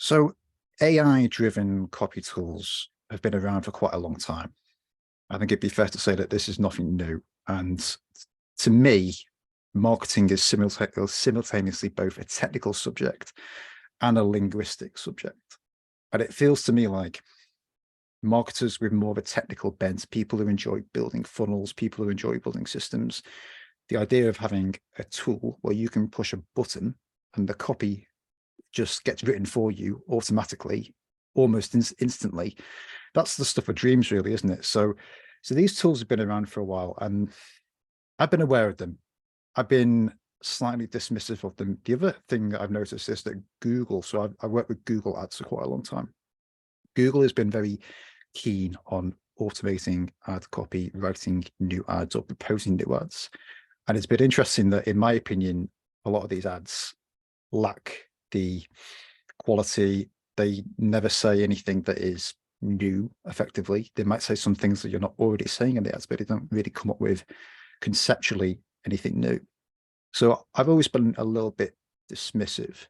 So AI-driven copy tools have been around for quite a long time. I think it'd be fair to say that this is nothing new. And to me, marketing is simultaneously both a technical subject and a linguistic subject. And it feels to me like marketers with more of a technical bent, people who enjoy building funnels, people who enjoy building systems, the idea of having a tool where you can push a button and the copy just gets written for you automatically, almost instantly. That's the stuff of dreams, really, isn't it? So these tools have been around for a while, and I've been aware of them. I've been slightly dismissive of them. The other thing that I've noticed is that Google, so I've worked with Google Ads for quite a long time. Google has been very keen on automating ad copy, writing new ads or proposing new ads. And it's been interesting that, in my opinion, a lot of these ads lack the quality. They never say anything that is new, effectively. They might say some things that you're not already saying in the ads, but they don't really come up with conceptually anything new. So I've always been a little bit dismissive.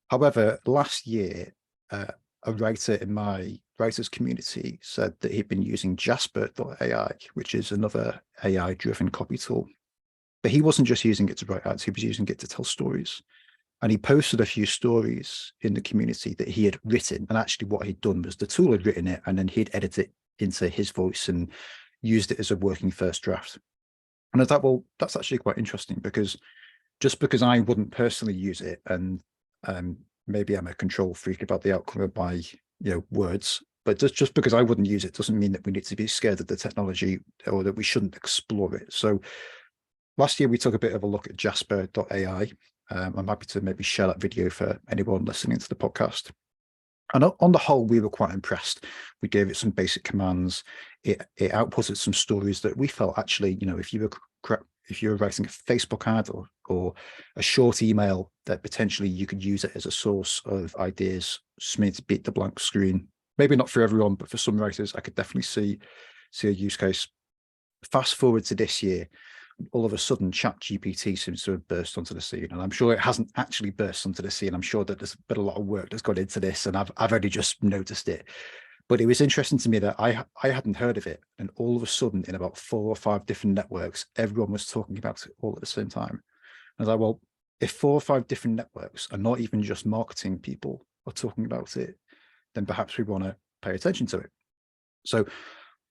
However, last year, a writer in my writers community said that he'd been using Jasper.ai, which is another AI-driven copy tool. But he wasn't just using it to write ads, he was using it to tell stories. And he posted a few stories in the community that he had written. And actually what he'd done was the tool had written it, and then he'd edited it into his voice and used it as a working first draft. And I thought, well, that's actually quite interesting, because just because I wouldn't personally use it, and maybe I'm a control freak about the outcome of my words, but just because I wouldn't use it doesn't mean that we need to be scared of the technology or that we shouldn't explore it. So last year we took a bit of a look at Jasper.ai. I'm happy to maybe share that video for anyone listening to the podcast. And on the whole, we were quite impressed. We gave it some basic commands. It outputted some stories that we felt actually, if you were writing a Facebook ad or a short email, that potentially you could use it as a source of ideas, something to beat the blank screen. Maybe not for everyone, but for some writers, I could definitely see a use case. Fast forward to this year, all of a sudden ChatGPT seems to have burst onto the scene, and I'm sure it hasn't actually burst onto the scene. I'm sure that there's been a lot of work that's gone into this, and I've only just noticed it. But it was interesting to me that I hadn't heard of it, and all of a sudden, in about 4 or 5 different networks, everyone was talking about it all at the same time. I was like, well, if 4 or 5 different networks are not even just marketing people are talking about it, then perhaps we want to pay attention to it. So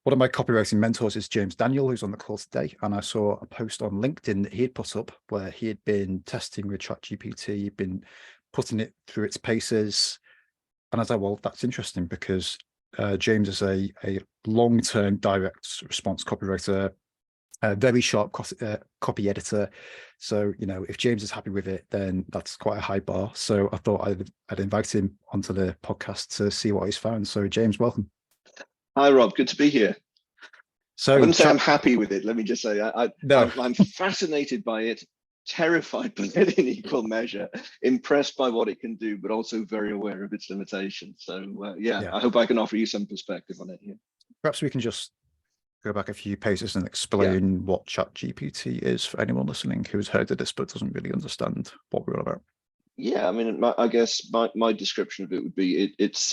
one of my copywriting mentors is James Daniel, who's on the call today. And I saw a post on LinkedIn that he had put up where he had been testing with ChatGPT, he'd been putting it through its paces. And I was like, well, that's interesting, because James is a long-term direct response copywriter, a very sharp copy editor. So, if James is happy with it, then that's quite a high bar. So I thought I'd invite him onto the podcast to see what he's found. So James, welcome. Hi, Rob. Good to be here. So I wouldn't say I'm happy with it. Let me just say no. I'm fascinated by it, terrified by it in equal measure, impressed by what it can do, but also very aware of its limitations. So yeah, I hope I can offer you some perspective on it here. Perhaps we can just go back a few pages and explain what ChatGPT is for anyone listening who's heard of this but doesn't really understand what we're all about. Yeah, I mean, I guess my description of it would be it's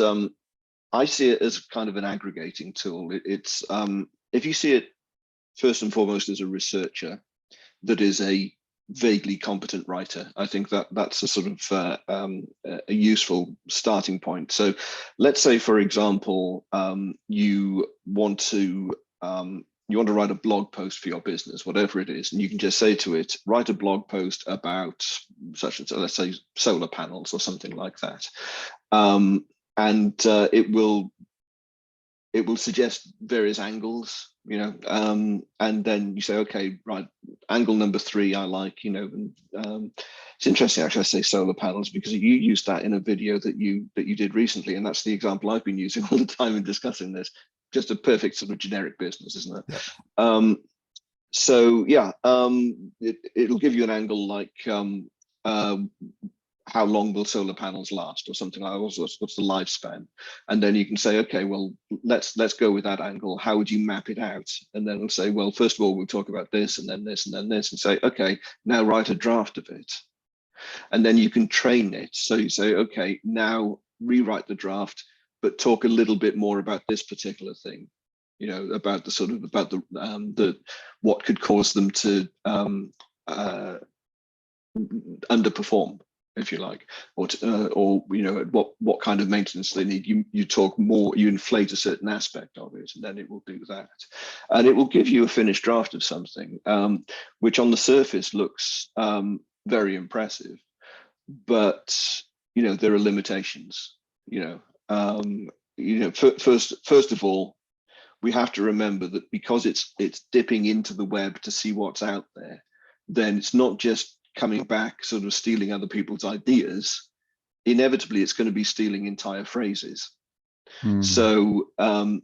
I see it as kind of an aggregating tool. It's if you see it first and foremost as a researcher that is a vaguely competent writer, I think that's a sort of a useful starting point. So let's say, for example, you want to write a blog post for your business, whatever it is, and you can just say to it, write a blog post about such and so, let's say solar panels or something like that. And it will suggest various angles, and then you say, okay, right, angle number 3 I like, and it's interesting actually I say solar panels because you used that in a video that you did recently, and that's the example I've been using all the time in discussing this. Just a perfect sort of generic business, isn't it? Yeah. So yeah, it'll give you an angle like how long will solar panels last, or something like that. What's the lifespan? And then you can say, okay, well, let's go with that angle. How would you map it out? And then we'll say, well, first of all, we'll talk about this, and then this, and then this, and say, okay, now write a draft of it. And then you can train it. So you say, okay, now rewrite the draft, but talk a little bit more about this particular thing, you know, about the what could cause them to underperform, if you like, or you know, what kind of maintenance they need. You talk more, you inflate a certain aspect of it, and then it will do that, and it will give you a finished draft of something, which on the surface looks very impressive, but you know, there are limitations. You know, first of all, we have to remember that because it's dipping into the web to see what's out there, then it's not just coming back sort of stealing other people's ideas. Inevitably it's going to be stealing entire phrases. So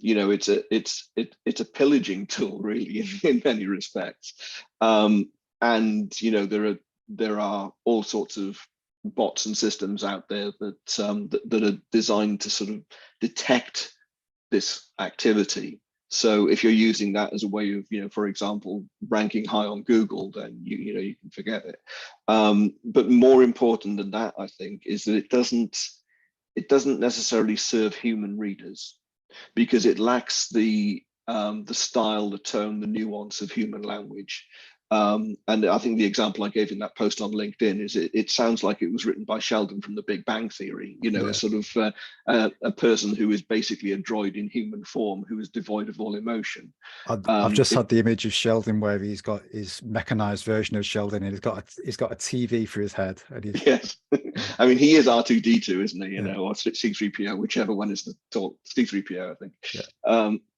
you know, it's a pillaging tool, really, in many respects. And you know, there are all sorts of bots and systems out there that are designed to sort of detect this activity. So if you're using that as a way of, you know, for example, ranking high on Google, then you know, you can forget it. But more important than that, I think, is that it doesn't necessarily serve human readers, because it lacks the style, the tone, the nuance of human language. And I think the example I gave in that post on LinkedIn is it sounds like it was written by Sheldon from The Big Bang Theory, you know, a sort of a person who is basically a droid in human form, who is devoid of all emotion. I've just had the image of Sheldon where he's got his mechanized version of Sheldon, and he's got a TV for his head. And he's, yes, I mean, he is R2D2, isn't he? You know, or C3PO, whichever one is the talk. C3PO, I think.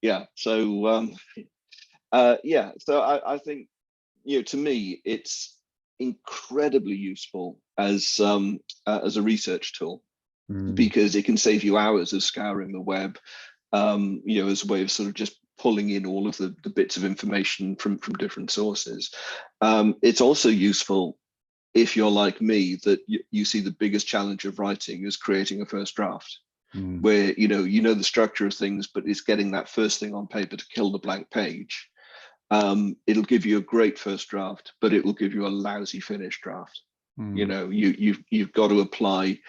Yeah. So yeah. So I think, you know, to me, it's incredibly useful as a research tool, because it can save you hours of scouring the web, you know, as a way of sort of just pulling in all of the bits of information from different sources. It's also useful if you're like me, that you see the biggest challenge of writing is creating a first draft, where you know the structure of things, but it's getting that first thing on paper to kill the blank page. It'll give you a great first draft, but it will give you a lousy finished draft. You know, you've got to apply.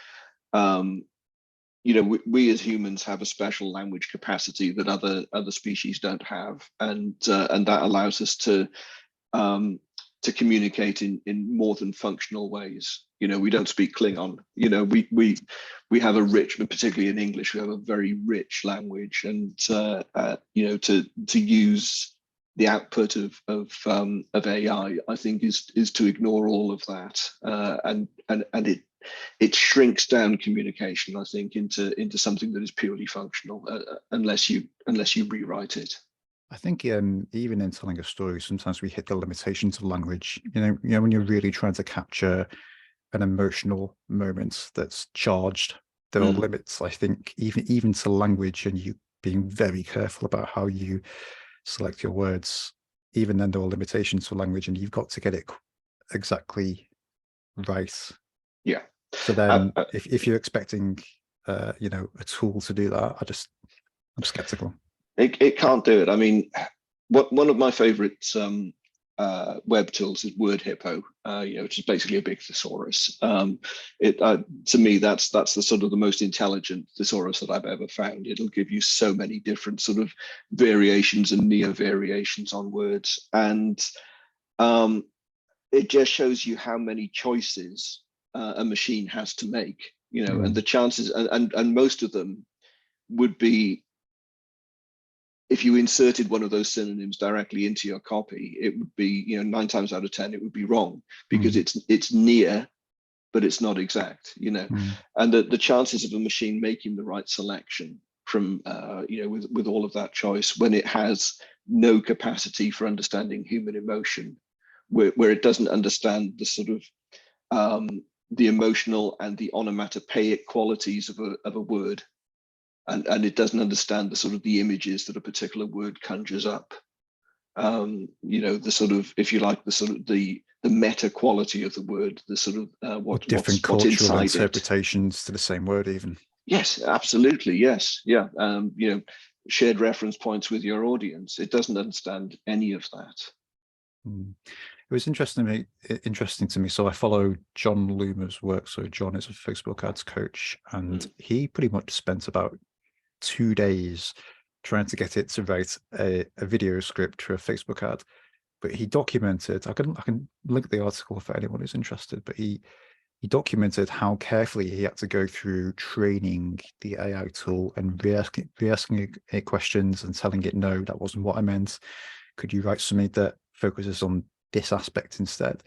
You know, we as humans have a special language capacity that other species don't have, and that allows us to communicate in more than functional ways. You know, we don't speak Klingon. You know, we have a rich, particularly in English, we have a very rich language, and you know, to use the output of AI, I think is to ignore all of that, and it shrinks down communication, I think, into something that is purely functional, unless you rewrite it. I think even in telling a story, sometimes we hit the limitations of language. You know, when you're really trying to capture an emotional moment that's charged, there are limits. I think even to language, and you being very careful about how you select your words. Even then, there are limitations to language, and you've got to get it exactly right. Yeah. So then, if you're expecting, you know, a tool to do that, I'm skeptical. It can't do it. I mean, one of my favorite web tools is Word Hippo, you know, which is basically a big thesaurus. To me, that's the sort of the most intelligent thesaurus that I've ever found. It'll give you so many different sort of variations and neo variations on words, and it just shows you how many choices a machine has to make. You know, and the chances, and most of them would be, if you inserted one of those synonyms directly into your copy, it would be, you know, 9 times out of 10, it would be wrong, because it's near, but it's not exact, you know. And the chances of a machine making the right selection from, you know, with all of that choice, when it has no capacity for understanding human emotion, where it doesn't understand the sort of the emotional and the onomatopoeic qualities of a word, and it doesn't understand the sort of the images that a particular word conjures up. You know, the sort of, if you like, the sort of the meta quality of the word, the sort of what's cultural interpretations to the same word, even. Yes, absolutely. Yes, yeah. You know, shared reference points with your audience. It doesn't understand any of that. was interesting to me. So I follow John Loomer's work. So John is a Facebook ads coach, and he pretty much spent about 2 days trying to get it to write a video script for a Facebook ad. But he documented, I can link the article for anyone who's interested, but he documented how carefully he had to go through training the AI tool and re-asking it questions and telling it, no, that wasn't what I meant. Could you write something that focuses on this aspect instead?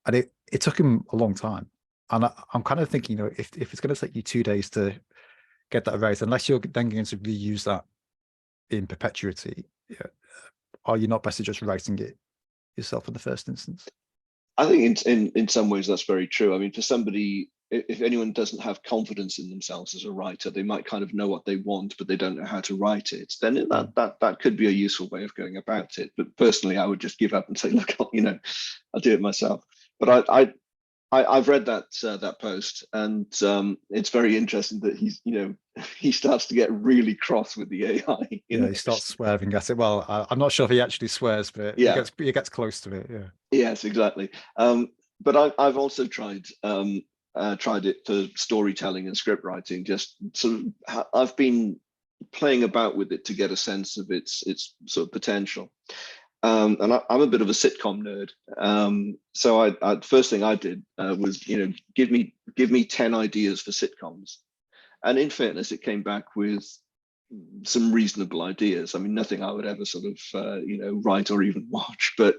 And it took him a long time. And I'm kind of thinking, if it's going to take you 2 days to get that right, unless you're then going to reuse that in perpetuity, are you not better just writing it yourself in the first instance? I think in some ways that's very true. I mean, for somebody, if anyone doesn't have confidence in themselves as a writer, they might kind of know what they want, but they don't know how to write it. Then that could be a useful way of going about it. But personally, I would just give up and say, look, I'll do it myself. But I've read that post, and it's very interesting that he starts to get really cross with the AI. He starts swearing at it. Well, I'm not sure if he actually swears, but yeah, he gets close to it. Yeah. Yes, exactly. But I've also tried it for storytelling and script writing. Just sort of, I've been playing about with it to get a sense of its sort of potential. And I'm a bit of a sitcom nerd. So I first thing I did was, give me 10 ideas for sitcoms. And in fairness, it came back with some reasonable ideas. I mean, nothing I would ever sort of, write or even watch, but,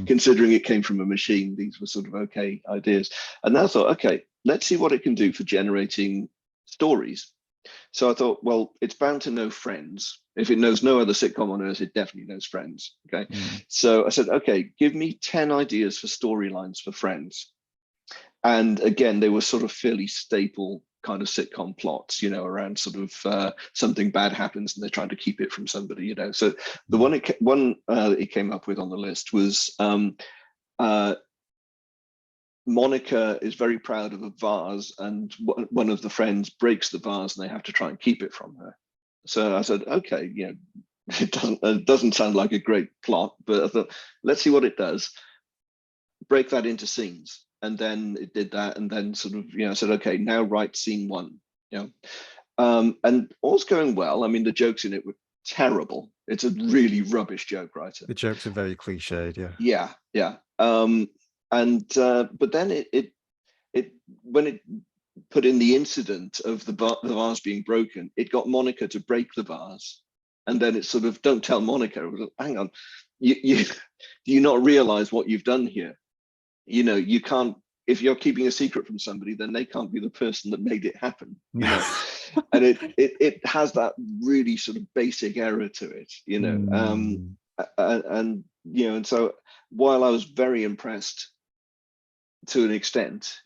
considering it came from a machine, these were sort of okay ideas. And then I thought, okay, let's see what it can do for generating stories. So I thought, well, it's bound to know Friends. If it knows no other sitcom on earth, it definitely knows Friends. Okay. So I said, okay, give me 10 ideas for storylines for Friends. And again, they were sort of fairly staple kind of sitcom plots, around sort of something bad happens and they're trying to keep it from somebody, So the one that it came up with on the list was Monica is very proud of a vase, and one of the friends breaks the vase and they have to try and keep it from her. So I said, okay, it doesn't sound like a great plot, but I thought, let's see what it does. Break that into scenes. And then it did that, and then sort of, I said, okay, now write scene 1. And all's going well. I mean, the jokes in it were terrible. It's a really rubbish joke writer. The jokes are very cliched, yeah. Yeah. But then it when it put in the incident of the vase being broken, it got Monica to break the vase, and then it sort of, don't tell Monica. Hang on, do you not realize what you've done here? You can't, if you're keeping a secret from somebody, then they can't be the person that made it happen. And it has that really sort of basic error to it, and so while I was very impressed to an extent,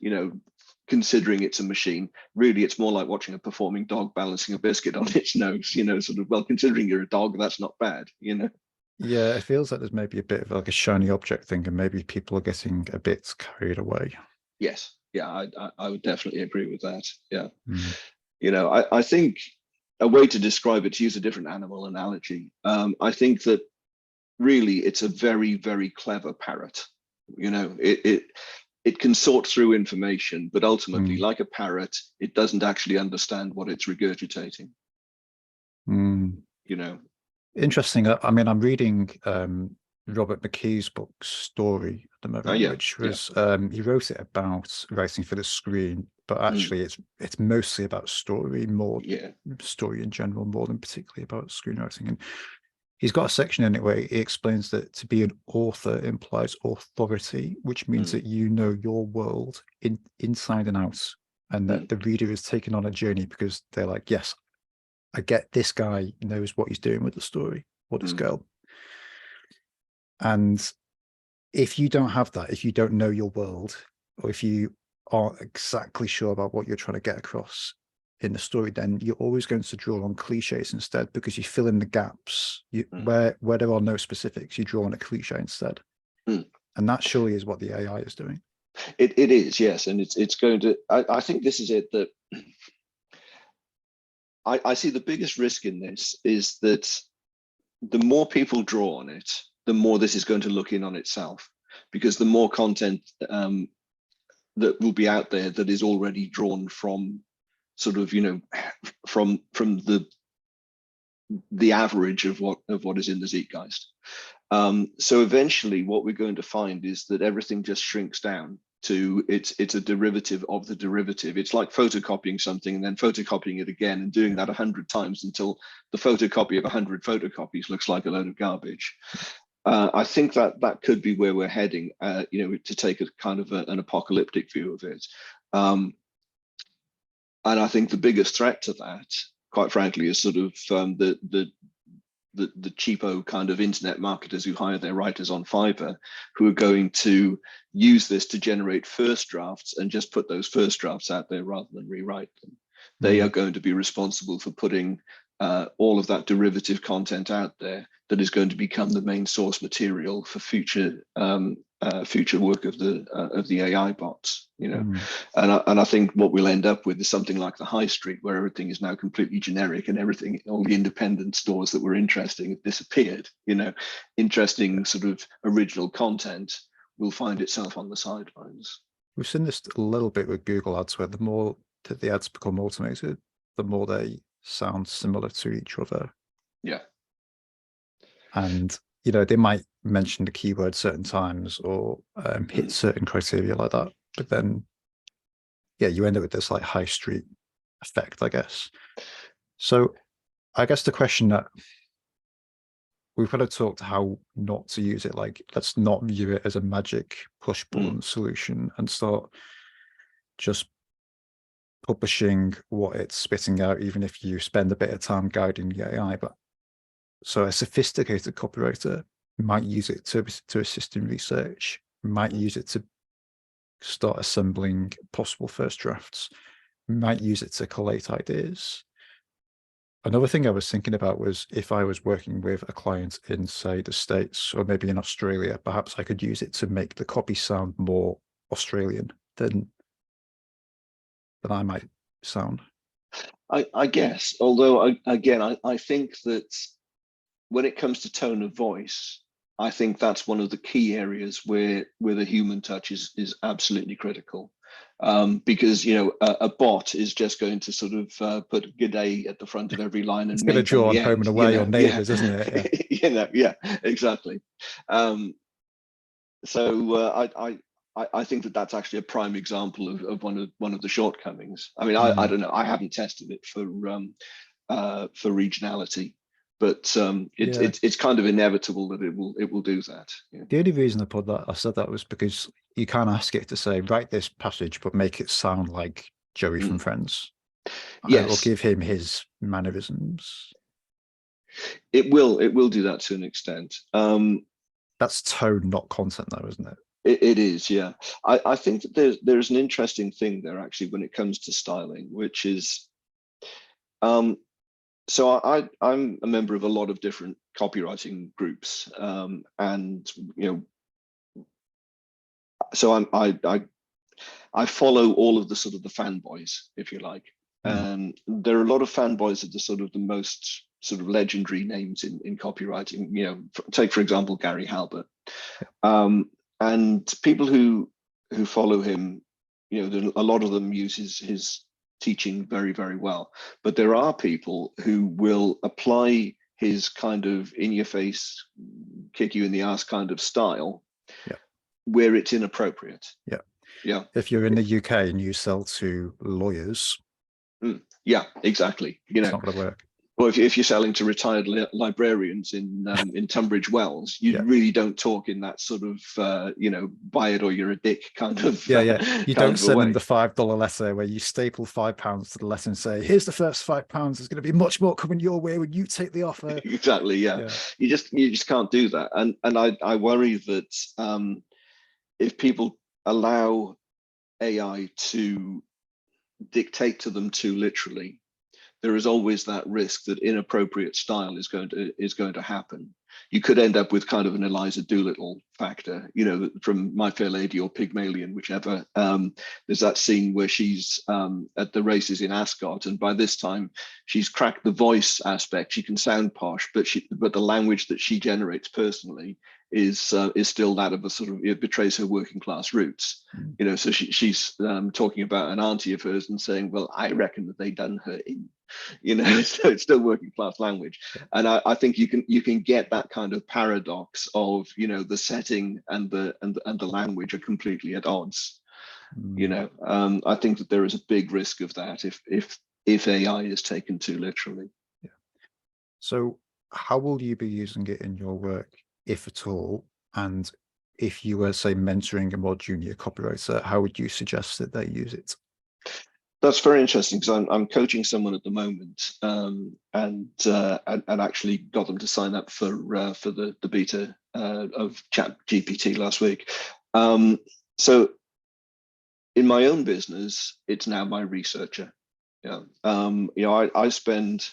considering it's a machine, really it's more like watching a performing dog balancing a biscuit on its nose, sort of, well, considering you're a dog, that's not bad. Yeah, it feels like there's maybe a bit of like a shiny object thing, and maybe people are getting a bit carried away. Yes, yeah, I would definitely agree with that. Yeah. I think a way to describe it, to use a different animal analogy, I think that really it's a very, very clever parrot. It can sort through information, but ultimately, like a parrot, it doesn't actually understand what it's regurgitating. Interesting. I mean, I'm reading Robert McKee's book Story at the moment, which was he wrote it about writing for the screen, but actually it's mostly about story, story in general, more than particularly about screenwriting. And he's got a section in it where he explains that to be an author implies authority, which means that you know your world inside and out, and that the reader is taken on a journey because they're like, yes, I get this guy knows what he's doing with the story, or this girl. And if you don't have that, if you don't know your world, or if you aren't exactly sure about what you're trying to get across in the story, then you're always going to draw on cliches instead, because you fill in the gaps. Where there are no specifics, you draw on a cliche instead. And that surely is what the AI is doing. It is, yes. And it's going to, I think this is it, that I see the biggest risk in this is that the more people draw on it, the more this is going to look in on itself. because the more content that will be out there that is already drawn from sort of, from the average of what is in the zeitgeist. So eventually what we're going to find is that everything just shrinks down to it's a derivative of the derivative. It's like photocopying something and then photocopying it again and doing that 100 times until the photocopy of 100 photocopies looks like a load of garbage. I think that could be where we're heading, to take a kind of an apocalyptic view of it. And I think the biggest threat to that, quite frankly, is sort of the cheapo kind of internet marketers who hire their writers on Fiverr, who are going to use this to generate first drafts and just put those first drafts out there rather than rewrite them. They are going to be responsible for putting all of that derivative content out there that is going to become the main source material for future work of the AI bots, and I think what we'll end up with is something like the high street, where everything is now completely generic and all the independent stores that were interesting have disappeared. Interesting sort of original content will find itself on the sidelines. We've seen this a little bit with Google ads, where the more that the ads become automated, the more they sound similar to each other. Yeah. And they might mention the keyword certain times or hit certain criteria like that, but then you end up with this like high street effect, I guess. So I guess the question that we've kind of talked how not to use it, like let's not view it as a magic push button solution and start just publishing what it's spitting out, even if you spend a bit of time guiding the AI. But so a sophisticated copywriter might use it to assist in research, might use it to start assembling possible first drafts, might use it to collate ideas. Another thing I was thinking about was if I was working with a client in, say, the States or maybe in Australia, perhaps I could use it to make the copy sound more Australian than I might sound. I guess, although I think that when it comes to tone of voice, I think that's one of the key areas where the human touch is absolutely critical. Because a bot is just going to sort of put "good day" at the front of every line and it's going to draw on home and away or neighbors, isn't it? Yeah, exactly. So I think that's actually a prime example of one of the shortcomings. I mean, I don't know. I haven't tested it for regionality, but it's kind of inevitable that it will do that. Yeah. The only reason I said that was because you can't ask it to say, write this passage, but make it sound like Joey from Friends. Yes. Or give him his mannerisms. It will do that to an extent. That's tone, not content, though, isn't it? It is, yeah. I think that there's an interesting thing there actually when it comes to styling, which is, so I'm a member of a lot of different copywriting groups, and so I follow all of the sort of the fanboys, if you like. And there are a lot of fanboys of the sort of the most sort of legendary names in copywriting. Take for example Gary Halbert. And people who follow him, a lot of them use his teaching very, very well. But there are people who will apply his kind of in-your-face, kick you in the ass kind of style, where it's inappropriate. Yeah. If you're in the UK and you sell to lawyers, yeah, exactly. It's not going to work. Well, if you're selling to retired librarians in Tunbridge Wells, you really don't talk in that sort of buy it or you're a dick kind of You don't send them the $5 letter where you staple £5 to the letter and say, here's the first £5. There's going to be much more coming your way when you take the offer. Exactly. Yeah. You just can't do that. And I worry that if people allow AI to dictate to them too literally, there is always that risk that inappropriate style is going to happen. You could end up with kind of an Eliza Doolittle factor, from My Fair Lady or Pygmalion, whichever. There's that scene where she's at the races in Ascot, and by this time she's cracked the voice aspect. She can sound posh, but the language that she generates personally is still that of a sort of, it betrays her working class roots. You know, so she's talking about an auntie of hers and saying, well, I reckon that they done her in, you know, so it's still working class language. And I think you can get that kind of paradox of, you know, the setting and the language are completely at odds. You know, I think that there is a big risk of that if AI is taken too literally. Yeah. So how will you be using it in your work, if at all? And if you were, say, mentoring a more junior copywriter, how would you suggest that they use it? That's very interesting, because I'm coaching someone at the moment, and actually got them to sign up for the beta of ChatGPT last week. So in my own business, it's now my researcher. Yeah, you know, I spend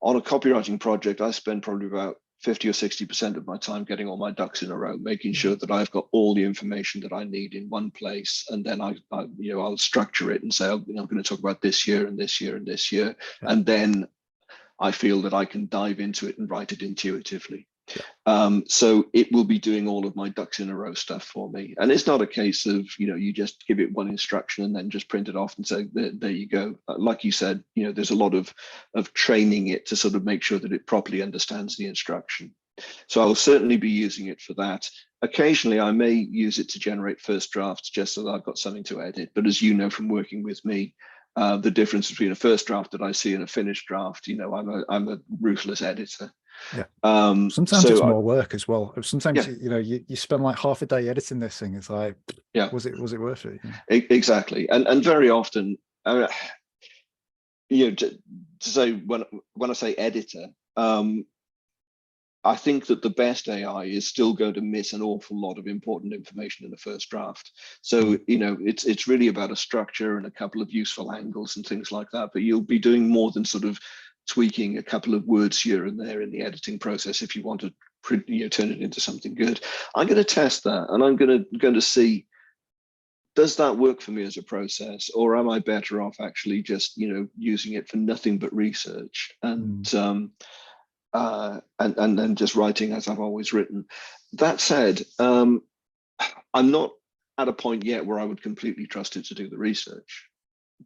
on a copywriting project, I spend probably about 50 or 60% of my time getting all my ducks in a row, making sure that I've got all the information that I need in one place. And then I'll structure it and say, I'm going to talk about this year and this year and this year. Yeah. And then I feel that I can dive into it and write it intuitively. So it will be doing all of my ducks in a row stuff for me. And it's not a case of, you know, you just give it one instruction and then just print it off and say, there you go. Like you said, you know, there's a lot of training it to sort of make sure that it properly understands the instruction. So I'll certainly be using it for that. Occasionally, I may use it to generate first drafts just so that I've got something to edit. But as you know from working with me, the difference between a first draft that I see and a finished draft, you know, I'm a ruthless editor. Yeah. Sometimes so it's more work as well. Sometimes, yeah. you know, you spend like half a day editing this thing. It's like, yeah, was it worth it? Yeah. Exactly. And very often, you know, to say when I say editor, I think that the best AI is still going to miss an awful lot of important information in the first draft. So, you know, it's really about a structure and a couple of useful angles and things like that. But you'll be doing more than sort of tweaking a couple of words here and there in the editing process if you want to, you know, turn it into something good. I'm going to test that, and I'm going to see, does that work for me as a process, or am I better off actually just, you know, using it for nothing but research and then just writing as I've always written. That said, I'm not at a point yet where I would completely trust it to do the research,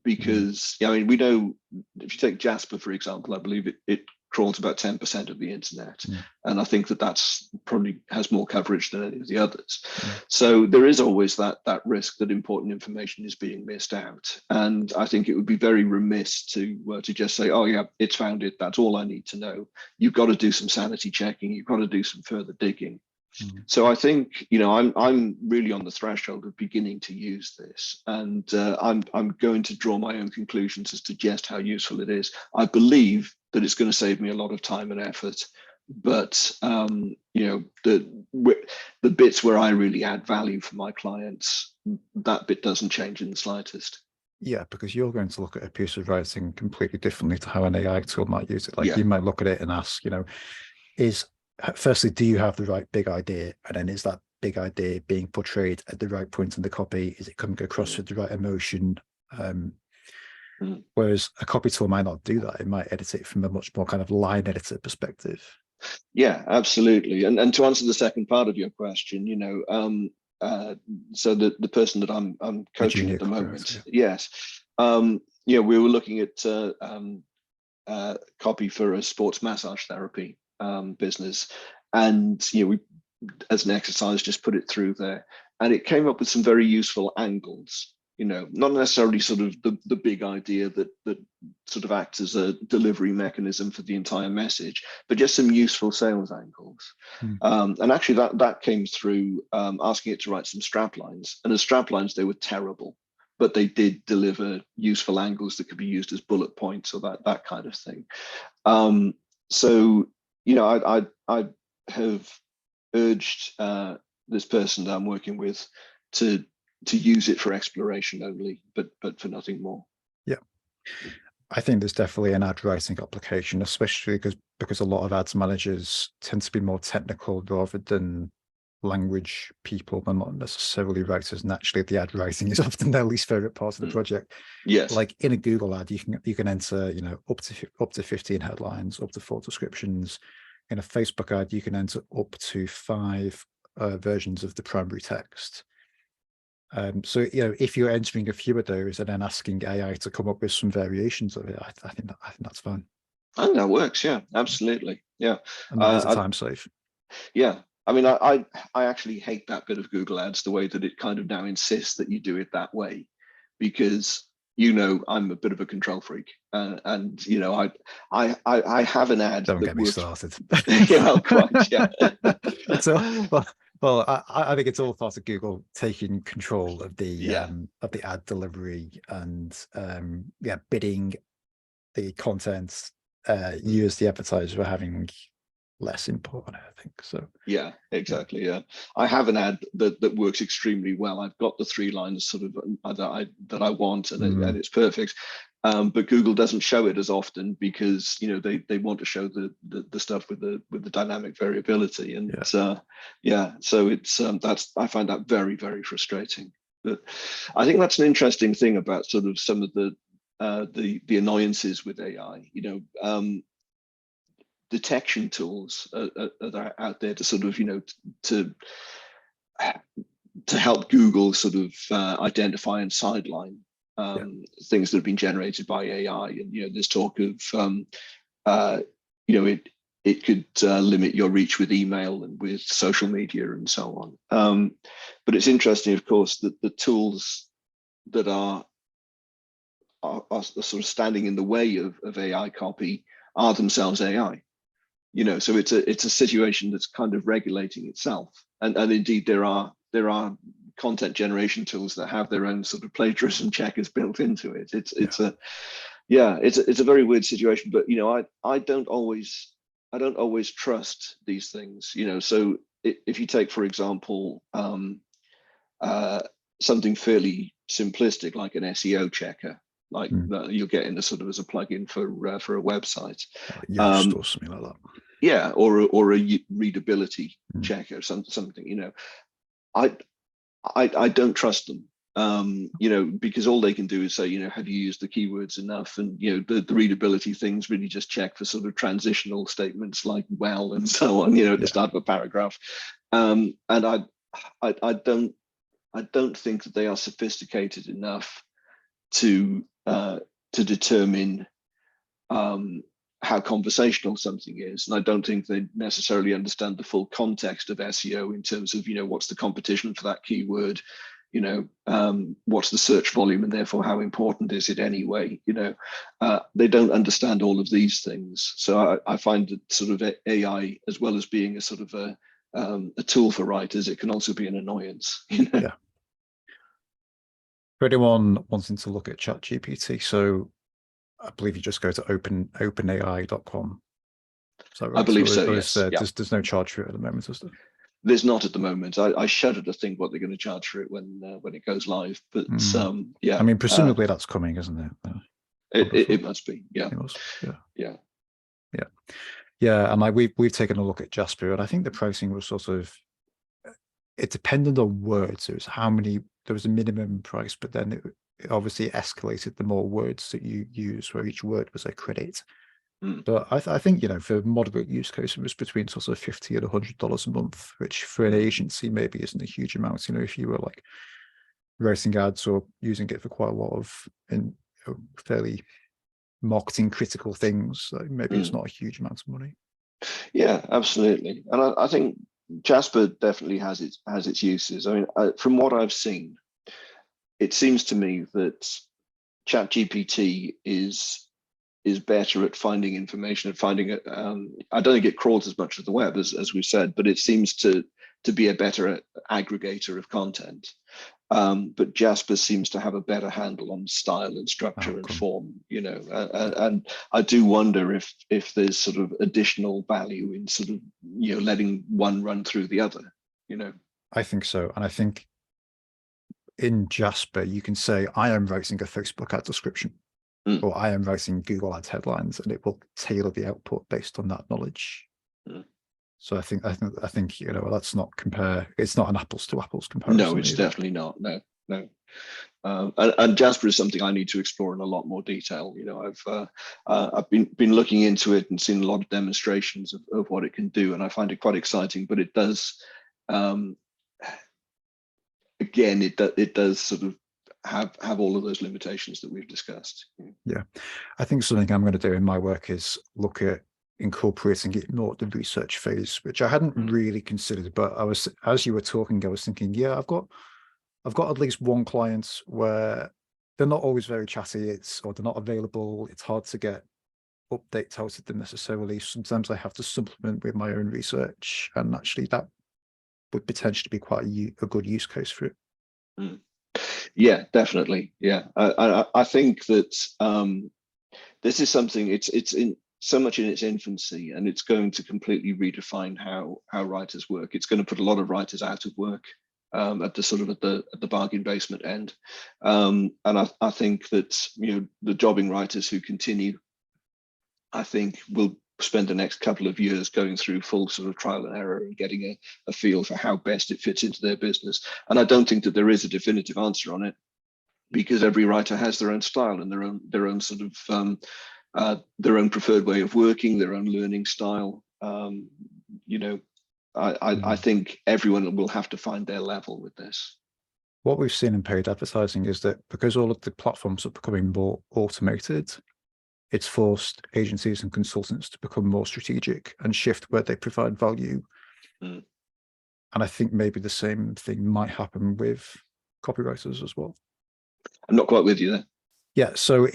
because I mean, we know, if you take Jasper, for example, I believe it crawls about 10% of the internet. And I think that's probably has more coverage than any of the others. So there is always that risk that important information is being missed out. And I think it would be very remiss to just say, oh yeah, it's found it, that's all I need to know. You've got to do some sanity checking, you've got to do some further digging. So I think, you know, I'm really on the threshold of beginning to use this, and I'm going to draw my own conclusions as to just how useful it is. I believe that it's going to save me a lot of time and effort, but you know, the bits where I really add value for my clients, that bit doesn't change in the slightest. Yeah, because you're going to look at a piece of writing completely differently to how an AI tool might use it. Like you might look at it and ask, you know, firstly, do you have the right big idea? And then is that big idea being portrayed at the right point in the copy? Is it coming across with the right emotion? Whereas a copy tool might not do that. It might edit it from a much more kind of line editor perspective. Yeah, absolutely. And to answer the second part of your question, you know, so the person that I'm coaching at the moment, yes, yeah, we were looking at copy for a sports massage therapy business, and you know, we, as an exercise, just put it through there, and it came up with some very useful angles. You know, not necessarily sort of the big idea that sort of acts as a delivery mechanism for the entire message, but just some useful sales angles. And actually that came through asking it to write some strap lines, and as strap lines they were terrible, but they did deliver useful angles that could be used as bullet points or that kind of thing. So, you know, I have urged this person that I'm working with to use it for exploration only, but for nothing more. Yeah, I think there's definitely an ad writing application, especially because a lot of ads managers tend to be more technical rather than language people. They're not necessarily writers, and actually the ad writing is often their least favorite part of the project. Yes, like in a Google ad, you can enter, you know, up to 15 headlines, up to 4 descriptions. in a Facebook ad, you can enter up to 5 versions of the primary text. So, if you're entering a few of those and then asking AI to come up with some variations of it, I think that's fine. I think that works. Yeah, absolutely. Yeah. And that is a time save. Yeah. I mean, I actually hate that bit of Google Ads, the way that it kind of now insists that you do it that way, because I'm a bit of a control freak, and I have an ad Don't that get me works. started. Yeah, well, quite, yeah. So, well, I think it's all part of Google taking control of the ad delivery and bidding the content. You as the advertiser are having less input on it, I think. So yeah, exactly. Yeah, I have an ad that works extremely well. I've got the 3 lines sort of that I want, and it's perfect. But Google doesn't show it as often because they want to show the stuff with the dynamic variability, and so it's I find that very, very frustrating. But I think that's an interesting thing about sort of some of the annoyances with AI. Detection tools are out there to sort of to help Google sort of identify and sideline things that have been generated by AI. And there's talk of it could limit your reach with email and with social media and so on. But it's interesting, of course, that the tools that are sort of standing in the way of AI copy are themselves AI. So it's a situation that's kind of regulating itself, and indeed there are content generation tools that have their own sort of plagiarism checkers built into it. It's a very weird situation, but I don't always trust these things. So if you take, for example, something fairly simplistic like an SEO checker, like that you'll get in sort of as a plugin for a website, or something like that. Yeah, or a readability checker, something. I don't trust them, because all they can do is say, have you used the keywords enough? And the readability things really just check for sort of transitional statements like well and so on, at the start of a paragraph. And I don't think that they are sophisticated enough to determine how conversational something is, and I don't think they necessarily understand the full context of SEO in terms of what's the competition for that keyword, what's the search volume, and therefore how important is it anyway. They don't understand all of these things. So I find that sort of AI, as well as being a sort of a tool for writers, it can also be an annoyance. Yeah. For anyone wanting to look at ChatGPT, so I believe you just go to openai.com. Is that right? I believe so, yes. There's no charge for it at the moment, is there? There's not at the moment. I shudder to think what they're going to charge for it when it goes live. But I mean, presumably that's coming, isn't it? It must be. Yeah. It must. Yeah. And like we've taken a look at Jasper, and I think the pricing was sort of, it depended on words. It was how many. There was a minimum price, but then it obviously escalated the more words that you use, where each word was a credit. But I think, for moderate use case, it was between sort of $50 and $100 a month, which for an agency maybe isn't a huge amount. If you were like writing ads or using it for quite a lot of fairly marketing critical things, maybe it's not a huge amount of money. Yeah, absolutely. And I think Jasper definitely has its uses. I mean, from what I've seen, it seems to me that ChatGPT is better at finding information and finding it. I don't think it crawls as much as the web, as we've said, but it seems to be a better aggregator of content. But Jasper seems to have a better handle on style and structure and form, and I do wonder if there's sort of additional value in sort of, letting one run through the other, I think so. And I think in Jasper, you can say, I am writing a Facebook ad description, or I am writing Google Ads headlines, and it will tailor the output based on that knowledge. So I think let's not compare. It's not an apples to apples comparison. No, it's definitely not. No. no. And Jasper is something I need to explore in a lot more detail. I've been looking into it and seen a lot of demonstrations of what it can do, and I find it quite exciting. But it does, again, it does sort of have all of those limitations that we've discussed. Yeah, I think something I'm going to do in my work is look at incorporating it more at the research phase, which I hadn't really considered. But as you were talking, I was thinking, yeah, I've got at least one client where they're not always very chatty, or they're not available. It's hard to get updates out of them necessarily. Sometimes I have to supplement with my own research, and actually that would potentially be quite a good use case for it. Yeah, definitely. Yeah, I think that this is something, it's in so much in its infancy, and it's going to completely redefine how writers work. It's going to put a lot of writers out of work at the bargain basement end, and I think that the jobbing writers who continue, I think, will spend the next couple of years going through full sort of trial and error and getting a feel for how best it fits into their business. And I don't think that there is a definitive answer on it, because every writer has their own style and their own sort of their own preferred way of working, their own learning style. I think everyone will have to find their level with this. What we've seen in paid advertising is that because all of the platforms are becoming more automated, it's forced agencies and consultants to become more strategic and shift where they provide value. And I think maybe the same thing might happen with copywriters as well. I'm not quite with you there. Yeah. So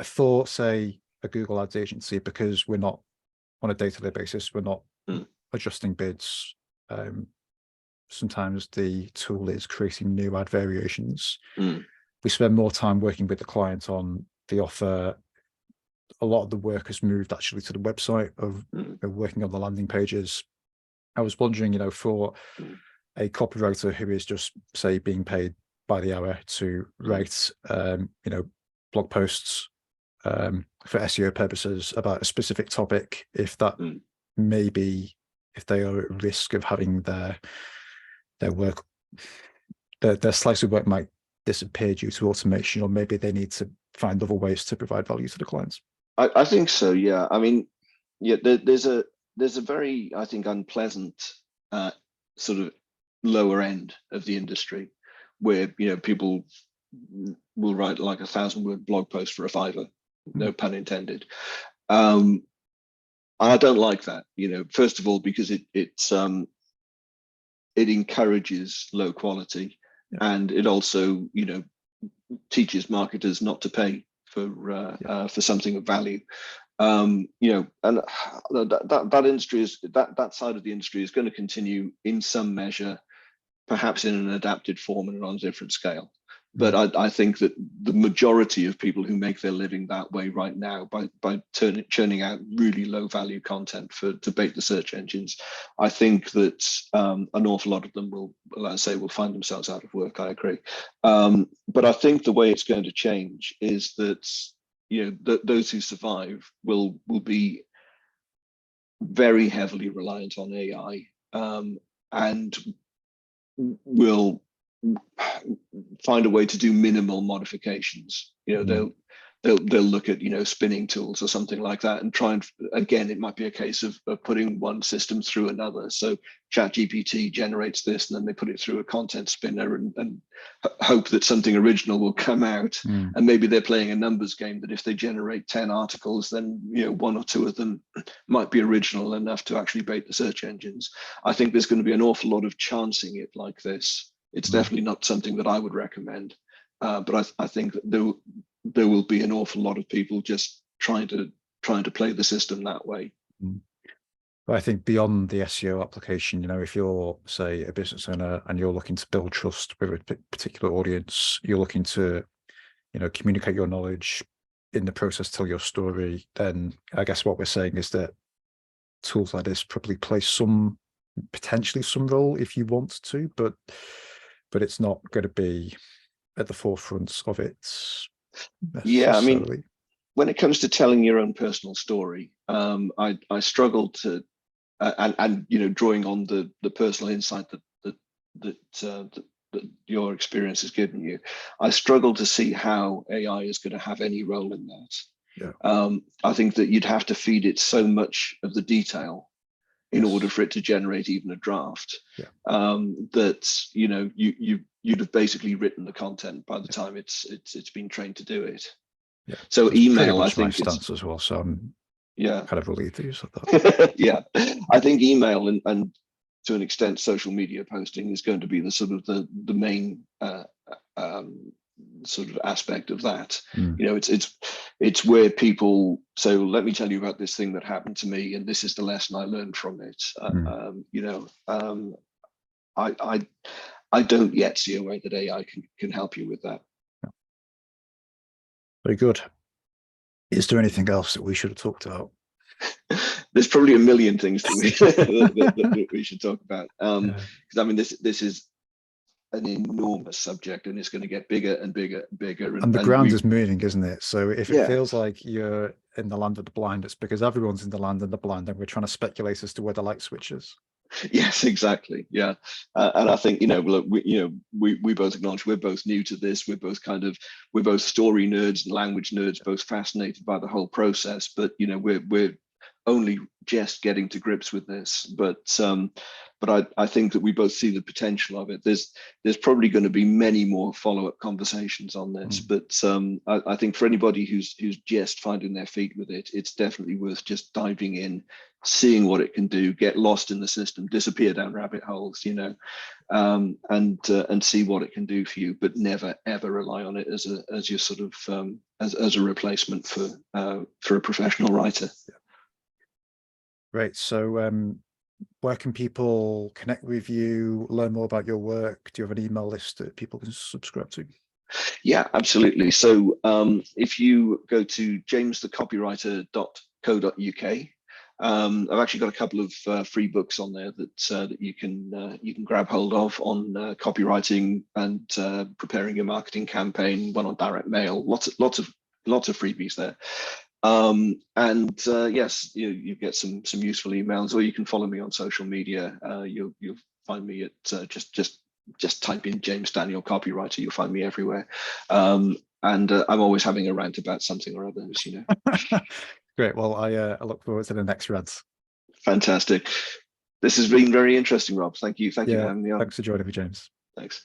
for, say, a Google Ads agency, because we're not on a day-to-day basis, we're not adjusting bids. Sometimes the tool is creating new ad variations. We spend more time working with the client on the offer. A lot of the work has moved actually to the website of working on the landing pages. I was wondering, for a copywriter who is just, say, being paid by the hour to write, blog posts for SEO purposes about a specific topic, if that maybe, if they are at risk of having their work, their slice of work might disappear due to automation, or maybe they need to find other ways to provide value to the clients. I think so. Yeah. I mean, yeah, there's a very, I think, unpleasant sort of lower end of the industry where, people will write like 1,000-word blog post for a $5, no pun intended. And I don't like that, first of all, because it encourages low quality, and it also, teaches marketers not to pay for something of value. And that industry is that side of the industry is going to continue in some measure, perhaps in an adapted form and on a different scale. But I think that the majority of people who make their living that way right now, by churning out really low value content to bait the search engines, I think that an awful lot of them will find themselves out of work. I agree. But I think the way it's going to change is that those who survive will be very heavily reliant on AI, and will find a way to do minimal modifications. They'll look at spinning tools or something like that, and try and, again, it might be a case of putting one system through another. So ChatGPT generates this, and then they put it through a content spinner and hope that something original will come out. And maybe they're playing a numbers game, that if they generate 10 articles, then one or two of them might be original enough to actually bait the search engines. I think there's going to be an awful lot of chancing it like this. It's definitely not something that I would recommend, but I think that there will be an awful lot of people just trying to play the system that way. But I think beyond the SEO application, if you're, say, a business owner and you're looking to build trust with a particular audience, you're looking to, communicate your knowledge, in the process tell your story, then I guess what we're saying is that tools like this probably play potentially some role if you want to, but it's not going to be at the forefront of it. Yeah, I mean, when it comes to telling your own personal story, I struggle to, and drawing on the personal insight that your experience has given you. I struggle to see how AI is going to have any role in that. Yeah. I think that you'd have to feed it so much of the detail in order for it to generate even a draft. Yeah. That you'd have basically written the content by the time it's been trained to do it. Yeah. So That's email, I my think stance as well. So I'm kind of relieved that you said that. Yeah, I think email and to an extent social media posting is going to be the sort of the main sort of aspect of that. It's where people, so let me tell you about this thing that happened to me, and this is the lesson I learned from it. I don't yet see a way that AI can help you with that. Very good. Is there anything else that we should have talked about? There's probably a million things that we should talk about. Because I mean, this is an enormous subject, and it's going to get bigger and bigger and bigger. And the ground is moving, isn't it? So if it feels like you're in the land of the blind, it's because everyone's in the land of the blind, and we're trying to speculate as to where the light switch is. Yes, exactly. Yeah, and I think look, we both acknowledge we're both new to this. We're both story nerds and language nerds, both fascinated by the whole process. But we're only just getting to grips with this. But I think that we both see the potential of it. There's probably going to be many more follow-up conversations on this. But I think for anybody who's just finding their feet with it, it's definitely worth just diving in, seeing what it can do, get lost in the system, disappear down rabbit holes, and see what it can do for you, but never ever rely on it as your sort of as a replacement for a professional writer. Great. So where can people connect with you, learn more about your work? Do you have an email list that people can subscribe to? Yeah, absolutely. So if you go to jamesthecopywriter.co.uk, I've actually got a couple of free books on there that you can grab hold of on copywriting and preparing your marketing campaign, one on direct mail, lots of freebies there. Yes, you get some useful emails, or you can follow me on social media. You'll find me at just type in James Daniel Copywriter. You'll find me everywhere. I'm always having a rant about something or other, Great. Well, I look forward to the next rant. Fantastic. This has been very interesting, Rob. Thank you. Thank you for having me on. Thanks for joining me, James. Thanks.